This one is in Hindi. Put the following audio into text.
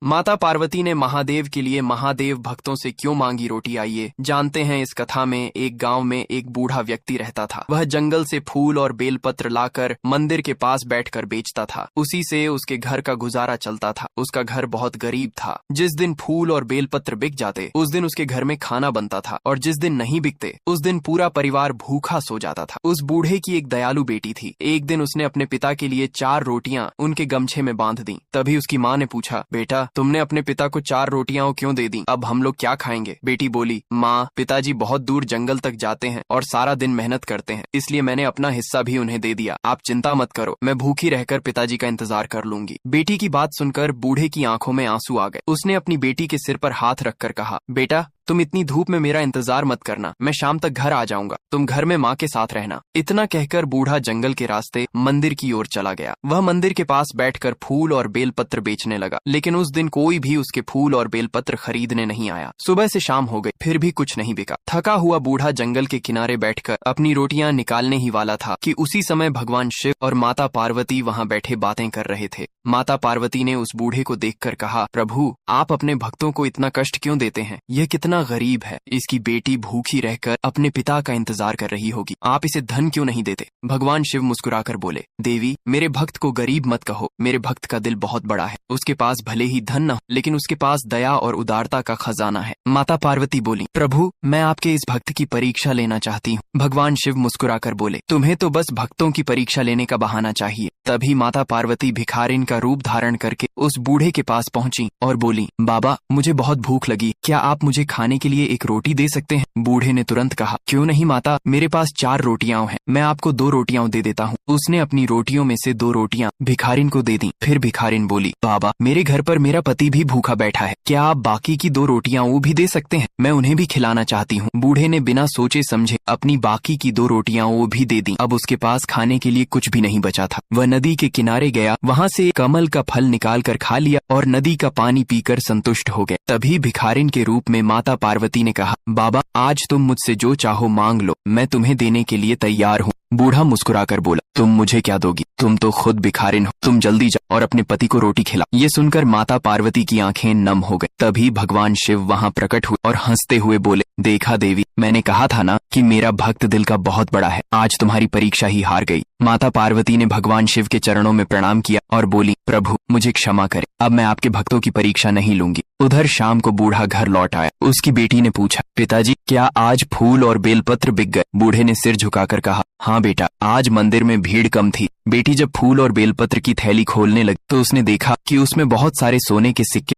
माता पार्वती ने महादेव के लिए महादेव भक्तों से क्यों मांगी रोटी, आइए जानते हैं। इस कथा में एक गांव में एक बूढ़ा व्यक्ति रहता था। वह जंगल से फूल और बेलपत्र लाकर मंदिर के पास बैठकर बेचता था। उसी से उसके घर का गुजारा चलता था। उसका घर बहुत गरीब था। जिस दिन फूल और बेलपत्र बिक जाते उस दिन उसके घर में खाना बनता था, और जिस दिन नहीं बिकते उस दिन पूरा परिवार भूखा सो जाता था। उस बूढ़े की एक दयालु बेटी थी। एक दिन उसने अपने पिता के लिए 4 रोटियां उनके गमछे में बांध दी। तभी उसकी माँ ने पूछा, बेटा तुमने अपने पिता को 4 रोटियां क्यों दे दी? अब हम लोग क्या खाएंगे? बेटी बोली, माँ पिताजी बहुत दूर जंगल तक जाते हैं और सारा दिन मेहनत करते हैं, इसलिए मैंने अपना हिस्सा भी उन्हें दे दिया। आप चिंता मत करो, मैं भूखी रहकर पिताजी का इंतजार कर लूंगी। बेटी की बात सुनकर बूढ़े की आंखों में आंसू आ गए। उसने अपनी बेटी के सिर पर हाथ रखकर कहा, बेटा तुम इतनी धूप में मेरा इंतजार मत करना, मैं शाम तक घर आ जाऊंगा, तुम घर में माँ के साथ रहना। इतना कहकर बूढ़ा जंगल के रास्ते मंदिर की ओर चला गया। वह मंदिर के पास बैठकर फूल और बेलपत्र बेचने लगा, लेकिन उस दिन कोई भी उसके फूल और बेलपत्र खरीदने नहीं आया। सुबह से शाम हो गई, फिर भी कुछ नहीं बिका। थका हुआ बूढ़ा जंगल के किनारे बैठकर अपनी रोटियां निकालने ही वाला था कि उसी समय भगवान शिव और माता पार्वती वहां बैठे बातें कर रहे थे। माता पार्वती ने उस बूढ़े को देखकर कहा, प्रभु आप अपने भक्तों को इतना कष्ट क्यों देते हैं? यह कितना गरीब है, इसकी बेटी भूखी रहकर अपने पिता का इंतजार कर रही होगी, आप इसे धन क्यों नहीं देते? भगवान शिव मुस्कुराकर बोले, देवी मेरे भक्त को गरीब मत कहो, मेरे भक्त का दिल बहुत बड़ा है। उसके पास भले ही धन न हो, लेकिन उसके पास दया और उदारता का खजाना है। माता पार्वती बोली, प्रभु मैं आपके इस भक्त की परीक्षा लेना चाहती हूँ। भगवान शिव मुस्कुराकर बोले, तुम्हें तो बस भक्तों की परीक्षा लेने का बहाना चाहिए। तभी माता पार्वती भिखारिन का रूप धारण करके उस बूढ़े के पास पहुंची और बोली, बाबा मुझे बहुत भूख लगी, क्या आप मुझे खाने के लिए एक रोटी दे सकते हैं? बूढ़े ने तुरंत कहा, क्यों नहीं माता, मेरे पास 4 रोटियां हैं, मैं आपको 2 रोटियां दे देता हूँ। उसने अपनी रोटियों में से 2 रोटियां भिखारिन को दे दी। फिर भिखारिन बोली, बाबा मेरे घर पर मेरा पति भी भूखा बैठा है, क्या आप बाकी की 2 रोटियां वो भी दे सकते हैं? मैं उन्हें भी खिलाना चाहती हूँ। बूढ़े ने बिना सोचे समझे अपनी बाकी की 2 रोटियां वो भी दे दी। अब उसके पास खाने के लिए कुछ भी नहीं बचा था। वह नदी के किनारे गया, वहाँ से कमल का फल निकाल कर खा लिया और नदी का पानी पीकर संतुष्ट हो गए। तभी भिखारिन के रूप में माता पार्वती ने कहा, बाबा आज तुम मुझसे जो चाहो मांग लो, मैं तुम्हें देने के लिए तैयार हूँ। बूढ़ा मुस्कुराकर बोला, तुम मुझे क्या दोगी? तुम तो खुद भिखारिन हो, तुम जल्दी जाओ और अपने पति को रोटी खिला। ये सुनकर माता पार्वती की आंखें नम हो गई। तभी भगवान शिव वहां प्रकट हुए और हंसते हुए बोले, देखा देवी, मैंने कहा था ना कि मेरा भक्त दिल का बहुत बड़ा है, आज तुम्हारी परीक्षा ही हार गई। माता पार्वती ने भगवान शिव के चरणों में प्रणाम किया और बोली, प्रभु मुझे क्षमा करें, अब मैं आपके भक्तों की परीक्षा नहीं लूंगी। उधर शाम को बूढ़ा घर लौट आया। उसकी बेटी ने पूछा, पिताजी क्या आज फूल और बेलपत्र बिक गए? बूढ़े ने सिर झुकाकर कहा, हाँ बेटा, आज मंदिर में भीड़ कम थी। बेटी जब फूल और बेलपत्र की थैली खोलने लगी तो उसने देखा कि उसमें बहुत सारे सोने के सिक्के